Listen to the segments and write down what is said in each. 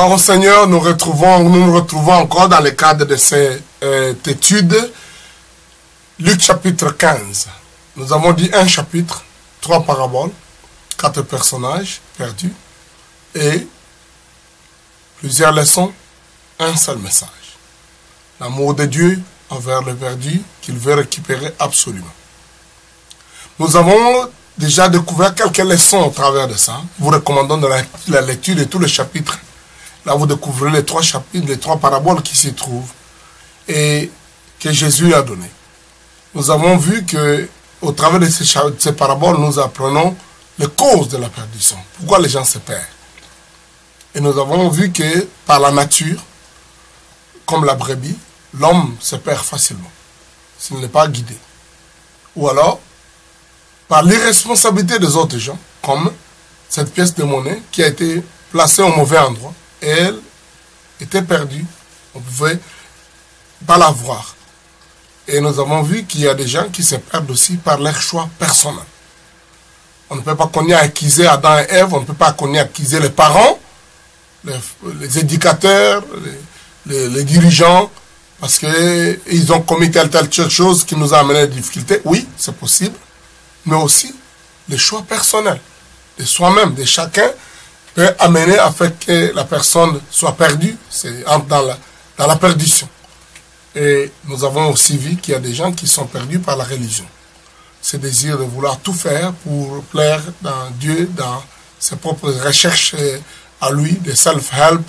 Gloire au Seigneur, nous nous retrouvons encore dans le cadre de cette étude. Luc chapitre 15. Nous avons dit un chapitre, 3 paraboles, 4 personnages perdus et plusieurs leçons, un seul message. L'amour de Dieu envers le perdu qu'il veut récupérer absolument. Nous avons déjà découvert quelques leçons au travers de ça. Vous recommandons de la lecture de tous les chapitres. Là, vous découvrez les 3 chapitres, les 3 paraboles qui s'y trouvent et que Jésus a donné. Nous avons vu que au travers de ces paraboles, nous apprenons les causes de la perdition. Pourquoi les gens se perdent. Et nous avons vu que par la nature, comme la brebis, l'homme se perd facilement s'il n'est pas guidé. Ou alors, par l'irresponsabilité des autres gens, comme cette pièce de monnaie qui a été placée au mauvais endroit. Et elle était perdue. On ne pouvait pas la voir. Et nous avons vu qu'il y a des gens qui se perdent aussi par leur choix personnel. On ne peut pas accuser Adam et Ève, on ne peut pas accuser les parents, les éducateurs, les dirigeants, parce qu'ils ont commis telle chose qui nous a amené à des difficultés. Oui, c'est possible, mais aussi les choix personnels de soi-même, de chacun, peut amener à faire que la personne soit perdue, c'est dans la perdition. Et nous avons aussi vu qu'il y a des gens qui sont perdus par la religion. Ce désir de vouloir tout faire pour plaire dans Dieu, dans ses propres recherches à lui, de self-help,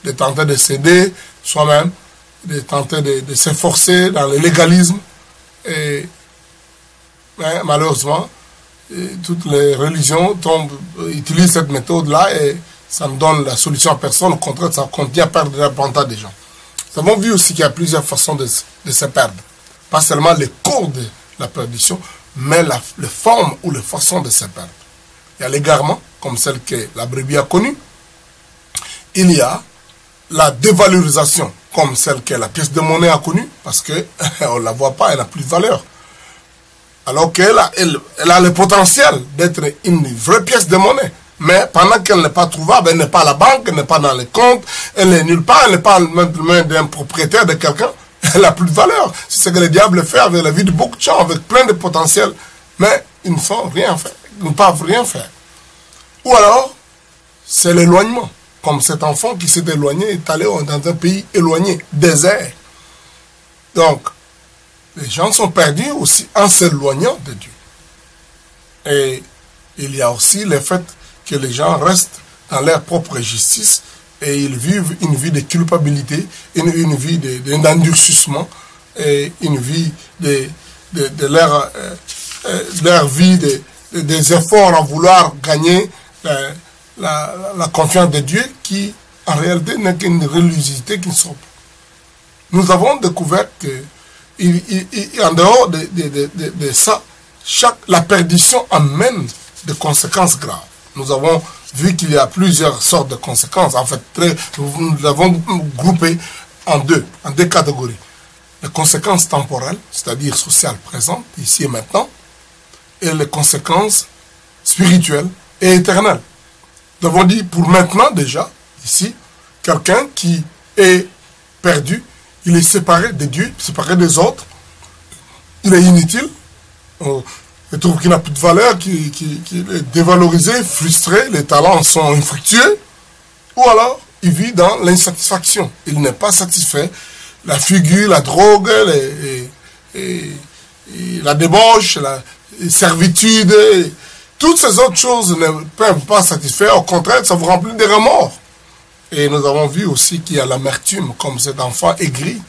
de tenter de s'aider soi-même, de tenter de s'efforcer dans le légalisme. Et malheureusement, toutes les religions utilisent cette méthode-là et ça ne donne la solution à personne. Au contraire, ça continue à perdre l'avantage des gens. Nous avons vu aussi qu'il y a plusieurs façons de se perdre. Pas seulement les cours de la perdition, mais les formes ou les façons de se perdre. Il y a l'égarement, comme celle que la brebis a connue. Il y a la dévalorisation, comme celle que la pièce de monnaie a connue, parce qu'on ne la voit pas, elle n'a plus de valeur. Alors qu'elle a le potentiel d'être une vraie pièce de monnaie. Mais pendant qu'elle n'est pas trouvable, elle n'est pas à la banque, elle n'est pas dans les comptes, elle n'est nulle part, elle n'est pas dans les mains d'un propriétaire, de quelqu'un, elle n'a plus de valeur. C'est ce que le diable fait avec la vie de beaucoup de gens, avec plein de potentiel. Mais ils ne font rien faire, ils ne peuvent rien faire. Ou alors, c'est l'éloignement. Comme cet enfant qui s'est éloigné, est allé dans un pays éloigné, désert. Donc, les gens sont perdus aussi en s'éloignant de Dieu. Et il y a aussi le fait que les gens restent dans leur propre justice et ils vivent une vie de culpabilité, une vie d'endurcissement et une vie de leur vie des efforts à vouloir gagner la confiance de Dieu qui en réalité n'est qu'une religiosité qui ne sort pas. Nous avons découvert que en dehors de ça, la perdition amène des conséquences graves. Nous avons vu qu'il y a plusieurs sortes de conséquences. En fait, nous l'avons groupé en deux catégories. Les conséquences temporelles, c'est-à-dire sociales présentes, ici et maintenant, et les conséquences spirituelles et éternelles. Nous avons dit pour maintenant déjà, ici, quelqu'un qui est perdu, il est séparé de Dieu, séparé des autres, il est inutile, il trouve qu'il n'a plus de valeur, qu'il est dévalorisé, frustré, les talents sont infructueux, ou alors il vit dans l'insatisfaction, il n'est pas satisfait, la figure, la drogue, la débauche, la servitude, toutes ces autres choses ne peuvent pas satisfaire, au contraire, ça vous remplit de remords. Et nous avons vu aussi qu'il y a l'amertume, comme cet enfant aigri,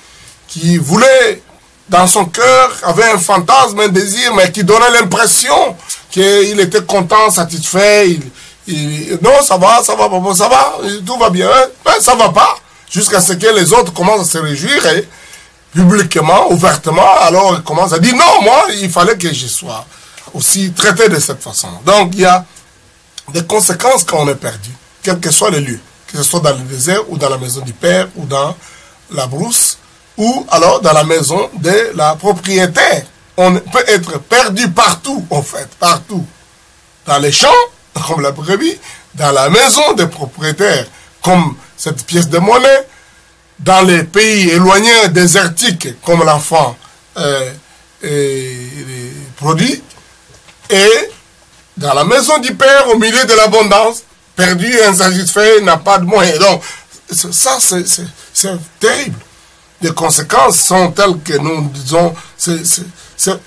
qui voulait, dans son cœur, avait un fantasme, un désir, mais qui donnait l'impression qu'il était content, satisfait. Non, ça va, tout va bien. Mais ça va pas, jusqu'à ce que les autres commencent à se réjouir, et publiquement, ouvertement, alors ils commencent à dire, non, moi, il fallait que je sois aussi traité de cette façon. Donc, il y a des conséquences quand on est perdu, quel que soit le lieu. Que ce soit dans le désert, ou dans la maison du Père, ou dans la brousse, ou alors dans la maison de la propriétaire. On peut être perdu partout, en fait, partout. Dans les champs, comme la brebis, dans la maison des propriétaires, comme cette pièce de monnaie dans les pays éloignés, désertiques, comme l'enfant produit, et dans la maison du Père, au milieu de l'abondance, perdu, insatisfait, n'a pas de moyens. Donc, ça, c'est terrible. Les conséquences sont telles que nous disons,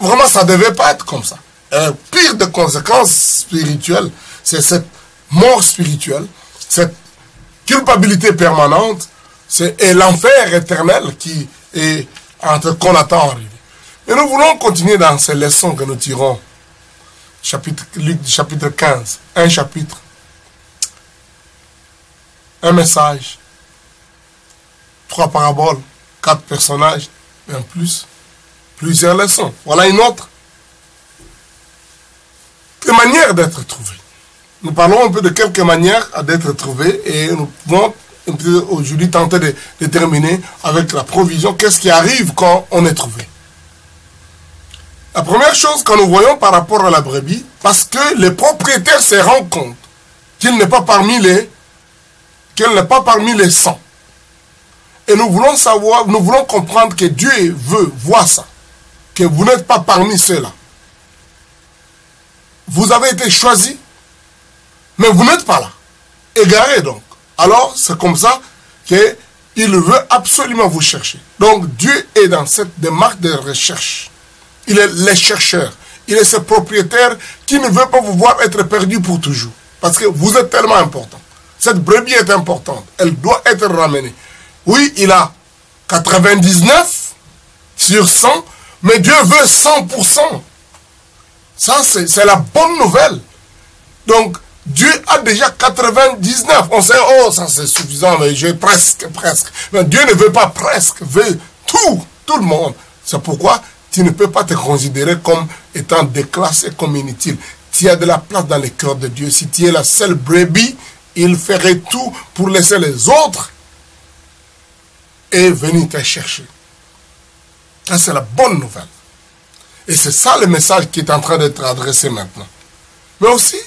vraiment, ça ne devait pas être comme ça. Pire de conséquences spirituelles, c'est cette mort spirituelle, cette culpabilité permanente, et l'enfer éternel qu'on attend arriver. Et nous voulons continuer dans ces leçons que nous tirons. Luc chapitre 15, un chapitre, un message, 3 paraboles, 4 personnages, et en plus, plusieurs leçons. Voilà une autre manière d'être trouvé. Nous parlons un peu de quelques manières d'être trouvé et nous pouvons aujourd'hui tenter de déterminer avec la provision qu'est-ce qui arrive quand on est trouvé. La première chose que nous voyons par rapport à la brebis, parce que le propriétaire se rend compte qu'il n'est pas parmi les 100. Et nous voulons savoir, nous voulons comprendre que Dieu voit ça, que vous n'êtes pas parmi ceux-là. Vous avez été choisi, mais vous n'êtes pas là. Égaré donc. Alors, c'est comme ça qu'il veut absolument vous chercher. Donc, Dieu est dans cette démarche de recherche. Il est le chercheur. Il est ce propriétaire qui ne veut pas vous voir être perdu pour toujours. Parce que vous êtes tellement important. Cette brebis est importante. Elle doit être ramenée. Oui, il a 99 sur 100, mais Dieu veut 100%. Ça, c'est la bonne nouvelle. Donc, Dieu a déjà 99. On sait, oh, ça c'est suffisant, mais j'ai presque. Mais Dieu ne veut pas presque, veut tout le monde. C'est pourquoi tu ne peux pas te considérer comme étant déclassé, comme inutile. Tu as de la place dans le cœur de Dieu. Si tu es la seule brebis, il ferait tout pour laisser les autres et venir te chercher. Ça, c'est la bonne nouvelle. Et c'est ça le message qui est en train d'être adressé maintenant. Mais aussi,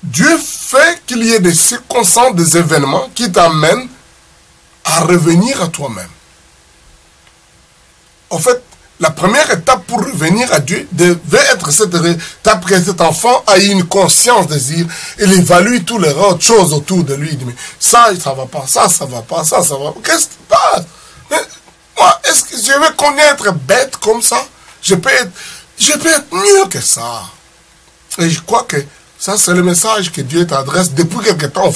Dieu fait qu'il y ait des circonstances, des événements qui t'amènent à revenir à toi-même. En fait, la première étape pour revenir à Dieu devait être cette étape que cet enfant a une conscience de dire, il évalue toutes les autres choses autour de lui. Il dit, mais ça va pas, ça va pas, ça va pas. Qu'est-ce qui se passe? Moi, est-ce que je vais connaître bête comme ça? Je peux être mieux que ça. Et je crois que ça, c'est le message que Dieu t'adresse depuis quelque temps.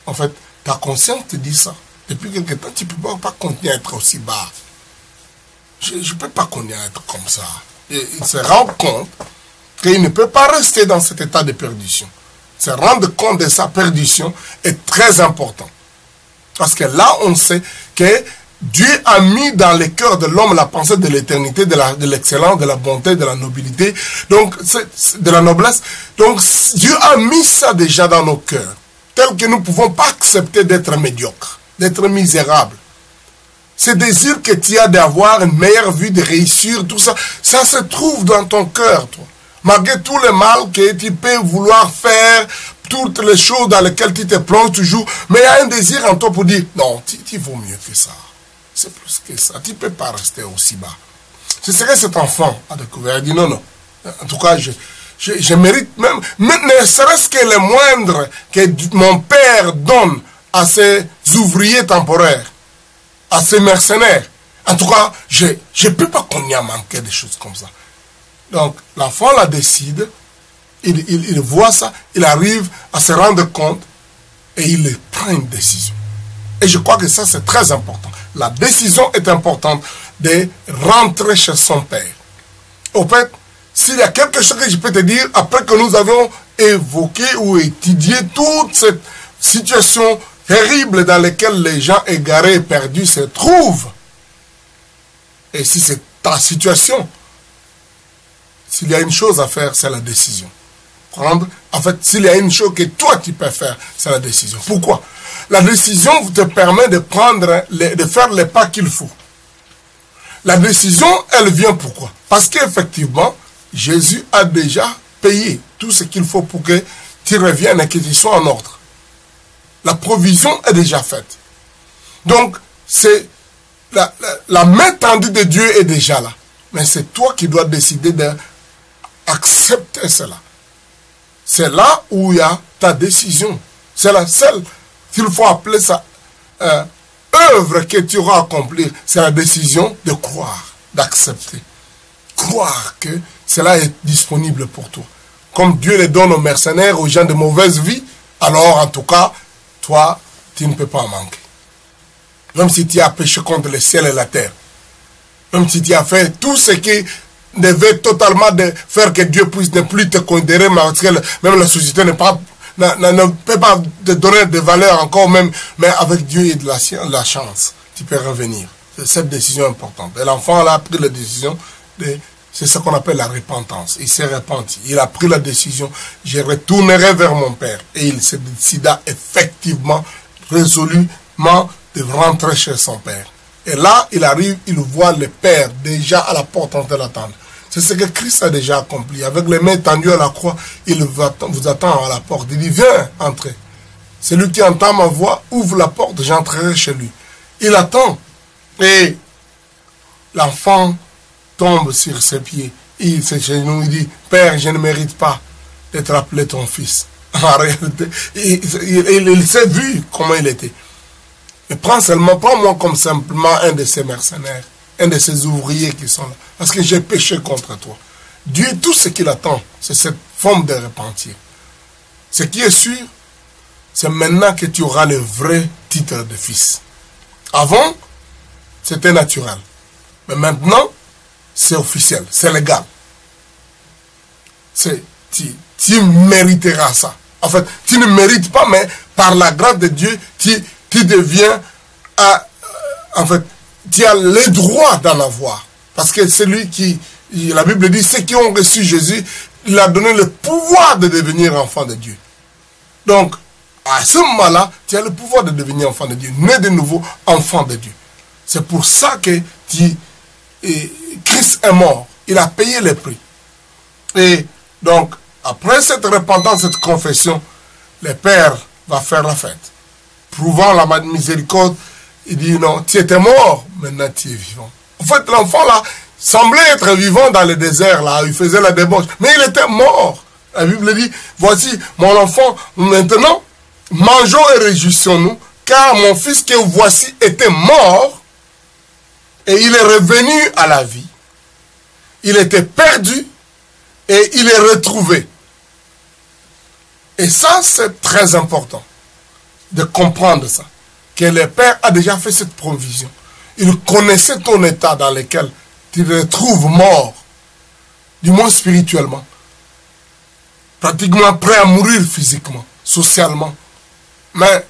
En fait, ta conscience te dit ça. Depuis quelque temps, tu ne peux pas continuer à être aussi bas. Je ne peux pas continuer à être comme ça. Et il se rend compte qu'il ne peut pas rester dans cet état de perdition. Se rendre compte de sa perdition est très important. Parce que là, on sait que Dieu a mis dans le cœur de l'homme la pensée de l'éternité, de l'excellence, de la bonté, de la nobilité, donc de la noblesse. Donc Dieu a mis ça déjà dans nos cœurs, tel que nous ne pouvons pas accepter d'être médiocres, d'être misérables. Ce désir que tu as d'avoir une meilleure vie, de réussir, tout ça, ça se trouve dans ton cœur, toi. Malgré tout le mal que tu peux vouloir faire, toutes les choses dans lesquelles tu te plonges toujours, mais il y a un désir en toi pour dire, non, tu vaux mieux que ça. C'est plus que ça. Tu ne peux pas rester aussi bas. C'est ce que cet enfant a découvert. Il dit non. En tout cas, je mérite même ne serait-ce que le moindre que mon père donne à ses ouvriers temporaires, à ses mercenaires. En tout cas, je ne peux pas qu'on y a manqué des choses comme ça. Donc, l'enfant la décide, il voit ça, il arrive à se rendre compte et il prend une décision. Et je crois que ça, c'est très important. La décision est importante de rentrer chez son père. Au fait, s'il y a quelque chose que je peux te dire, après que nous avons évoqué ou étudié toute cette situation terrible dans laquelle les gens égarés et perdus se trouvent, et si c'est ta situation, s'il y a une chose à faire, c'est la décision. En fait, s'il y a une chose que toi tu peux faire, c'est la décision. Pourquoi? La décision te permet de faire les pas qu'il faut. La décision, elle vient pourquoi? Parce qu'effectivement, Jésus a déjà payé tout ce qu'il faut pour que tu reviennes et que tu sois en ordre. La provision est déjà faite. Donc, c'est la main tendue de Dieu est déjà là. Mais c'est toi qui dois décider d'accepter cela. C'est là où il y a ta décision. C'est la seule, s'il faut appeler ça œuvre que tu auras accomplie, c'est la décision de croire, d'accepter. Croire que cela est disponible pour toi. Comme Dieu les donne aux mercenaires, aux gens de mauvaise vie, alors en tout cas, toi, tu ne peux pas en manquer. Même si tu as péché contre le ciel et la terre. Même si tu as fait tout ce qui devait totalement faire que Dieu puisse ne plus te considérer, parce que même la société ne peut pas te donner de valeur encore même, mais avec Dieu et de la chance, tu peux revenir. C'est cette décision importante. Et l'enfant a pris la décision, c'est ce qu'on appelle la repentance. Il s'est repenti. Il a pris la décision, je retournerai vers mon Père. Et il se décida effectivement, résolument, de rentrer chez son Père. Et là, il arrive, il voit le Père déjà à la porte en train d'attendre. C'est ce que Christ a déjà accompli. Avec les mains tendues à la croix, il vous attend à la porte. Il dit, viens, entrez. Celui qui entend ma voix, ouvre la porte, j'entrerai chez lui. Il attend. Et l'enfant tombe sur ses pieds. Il se genouille, il dit, Père, je ne mérite pas d'être appelé ton fils. En réalité, il s'est vu comment il était. Mais prends-moi comme simplement un de ces mercenaires, un de ces ouvriers qui sont là. Parce que j'ai péché contre toi. Dieu, tout ce qu'il attend, c'est cette forme de repentir. Ce qui est sûr, c'est maintenant que tu auras le vrai titre de fils. Avant, c'était naturel. Mais maintenant, c'est officiel, c'est légal. Tu mériteras ça. En fait, tu ne mérites pas, mais par la grâce de Dieu, tu deviens, en fait, tu as le droit d'en avoir. Parce que celui qui, la Bible dit, ceux qui ont reçu Jésus, il a donné le pouvoir de devenir enfant de Dieu. Donc, à ce moment-là, tu as le pouvoir de devenir enfant de Dieu, né de nouveau enfant de Dieu. C'est pour ça que Christ est mort. Il a payé le prix. Et donc, après cette repentance, cette confession, le Père va faire la fête. Prouvant la miséricorde, il dit non, tu étais mort, maintenant tu es vivant. En fait, l'enfant là semblait être vivant dans le désert, là, il faisait la débauche, mais il était mort. La Bible dit, voici mon enfant, maintenant, mangeons et réjouissons-nous, car mon fils que voici était mort, et il est revenu à la vie. Il était perdu, et il est retrouvé. Et ça, c'est très important de comprendre ça, que le Père a déjà fait cette provision. Il connaissait ton état dans lequel tu te retrouves mort, du moins spirituellement, pratiquement prêt à mourir physiquement, socialement. Mais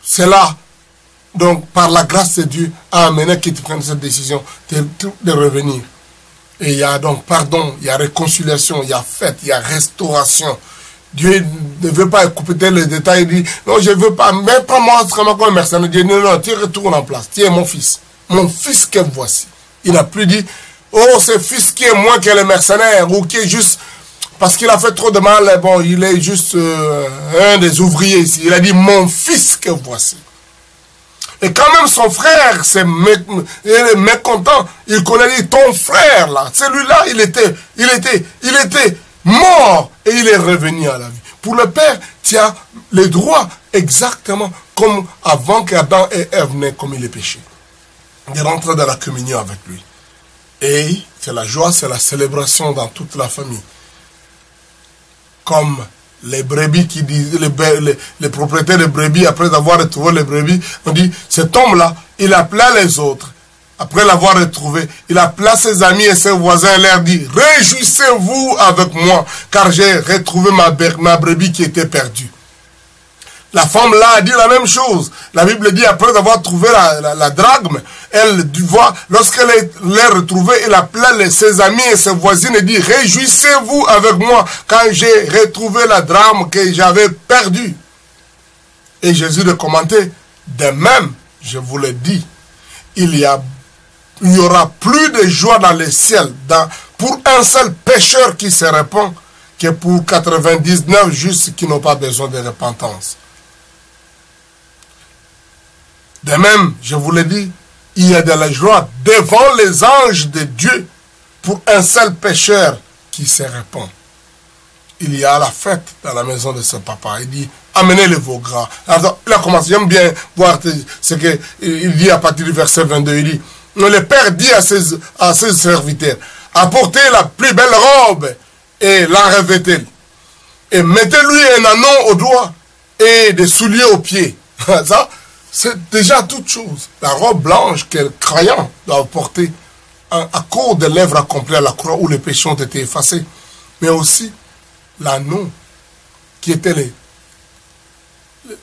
c'est là, donc par la grâce de Dieu, a amené que tu prennes cette décision de revenir. Et il y a donc pardon, il y a réconciliation, il y a fête, il y a restauration. Dieu ne veut pas écouter les détails, il dit, non, je ne veux pas, mais pas moi, comme un mercenaire. Dieu dit, non, tu retournes en place, tu es mon fils que voici. Il n'a plus dit, oh, ce fils qui est moins que le mercenaire, ou qui est juste, parce qu'il a fait trop de mal, bon, il est juste un des ouvriers ici. Il a dit, mon fils que voici. Et quand même son frère il est mécontent, il connaît ton frère là, celui-là, il était mort et il est revenu à la vie. Pour le Père, tu as le droit exactement comme avant qu'Adam et Ève n'aient commis le péché, de rentrer dans la communion avec lui. Et c'est la joie, c'est la célébration dans toute la famille. Comme les brebis qui disent, les propriétaires de brebis, après avoir retrouvé les brebis, on dit, cet homme-là, il appela les autres. Après l'avoir retrouvé, il appela ses amis et ses voisins et leur dit, réjouissez-vous avec moi, car j'ai retrouvé ma brebis qui était perdue. La femme là a dit la même chose. La Bible dit, après avoir trouvé la drachme, elle voit, lorsqu'elle l'a retrouvée, elle appela ses amis et ses voisines et dit, réjouissez-vous avec moi, quand j'ai retrouvé la drachme que j'avais perdue. Et Jésus de commenter, de même, je vous le dis, il y aura plus de joie dans le ciel pour un seul pécheur qui se répand que pour 99 justes qui n'ont pas besoin de repentance. De même, je vous l'ai dit, il y a de la joie devant les anges de Dieu pour un seul pécheur qui se répand. Il y a la fête dans la maison de ce papa. Il dit, amenez les veaux gras. Alors, il a commencé, j'aime bien voir ce qu'il dit à partir du verset 22. Il dit, le Père dit à ses serviteurs, apportez la plus belle robe et la revêtez. Et mettez-lui un anneau au doigt et des souliers aux pieds. Ça, c'est déjà toute chose. La robe blanche que le croyant doit porter à cause des lèvres accomplies à la croix où les péchés ont été effacés. Mais aussi l'anneau qui était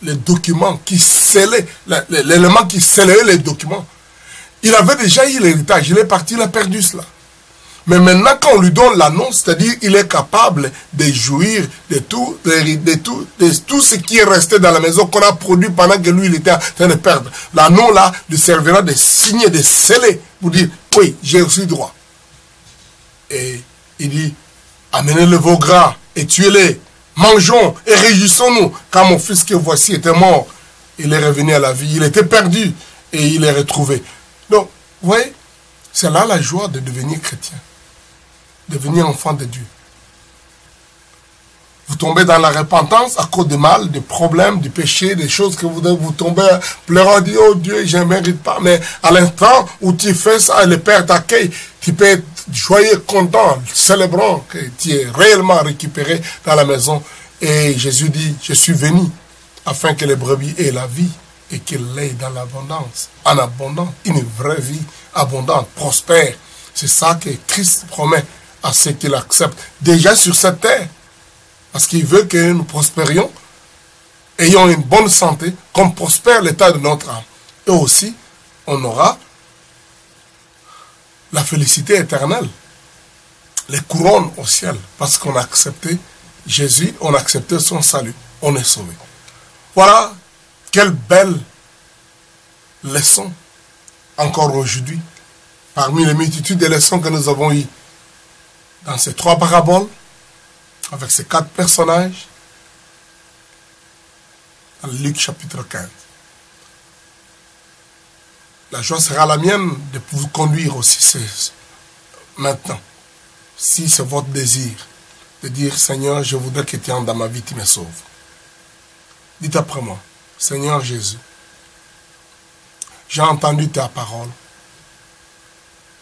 les documents qui scellaient, l'élément qui scellait les documents. Il avait déjà eu l'héritage, il est parti, il a perdu cela. Mais maintenant, quand on lui donne l'anneau, c'est-à-dire il est capable de jouir de tout ce qui est resté dans la maison qu'on a produit pendant que lui, il était en train de perdre. L'anneau, là, lui servira de signer, de sceller, pour dire, oui, j'ai aussi droit. Et il dit, amenez le veau gras et tuez-les, mangeons et réjouissons-nous, car mon fils que voici était mort, il est revenu à la vie, il était perdu et il est retrouvé. Donc, vous voyez, c'est là la joie de devenir chrétien. Devenir enfant de Dieu. Vous tombez dans la repentance à cause du mal, des problèmes, du péché, des choses que vous tombez pleurant, dit oh Dieu, je ne mérite pas. Mais à l'instant où tu fais ça, le Père t'accueille, tu peux être joyeux, content, célébrant que tu es réellement récupéré dans la maison. Et Jésus dit, je suis venu afin que les brebis aient la vie et qu'ils l'aient dans l'abondance, en abondance, une vraie vie abondante, prospère. C'est ça que Christ promet à ceux qui l'acceptent, déjà sur cette terre. Parce qu'il veut que nous prospérions, ayons une bonne santé, comme prospère l'état de notre âme. Et aussi, on aura la félicité éternelle, les couronnes au ciel, parce qu'on a accepté Jésus, on a accepté son salut, on est sauvé. Voilà, quelle belle leçon, encore aujourd'hui, parmi les multitudes de leçons que nous avons eues dans ces 3 paraboles, avec ces 4 personnages, dans Luc chapitre 15. La joie sera la mienne de vous conduire aussi maintenant, si c'est votre désir, de dire, Seigneur, je voudrais que tu entres dans ma vie, tu me sauves. Dites après moi, Seigneur Jésus, j'ai entendu ta parole.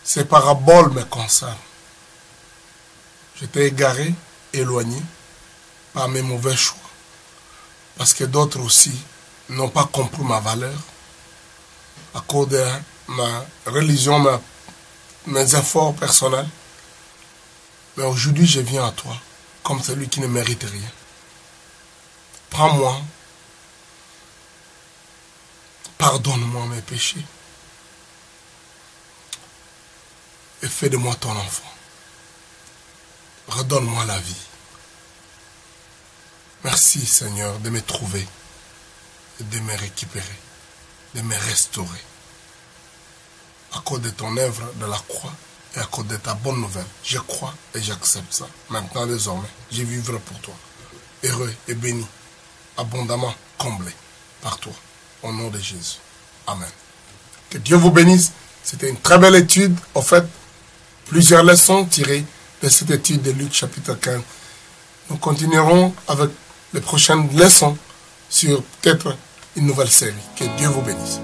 Ces paraboles me concernent. J'étais égaré, éloigné par mes mauvais choix. Parce que d'autres aussi n'ont pas compris ma valeur à cause de ma religion, mes efforts personnels. Mais aujourd'hui, je viens à toi comme celui qui ne mérite rien. Prends-moi, pardonne-moi mes péchés et fais de moi ton enfant. Redonne-moi la vie. Merci Seigneur de me trouver, et de me récupérer, de me restaurer. À cause de ton œuvre de la croix et à cause de ta bonne nouvelle, je crois et j'accepte ça. Maintenant, désormais, je vivrai pour toi. Heureux et béni, abondamment comblé par toi. Au nom de Jésus. Amen. Que Dieu vous bénisse. C'était une très belle étude. En fait, plusieurs leçons tirées de cette étude de Luc chapitre 15. Nous continuerons avec les prochaines leçons sur peut-être une nouvelle série. Que Dieu vous bénisse.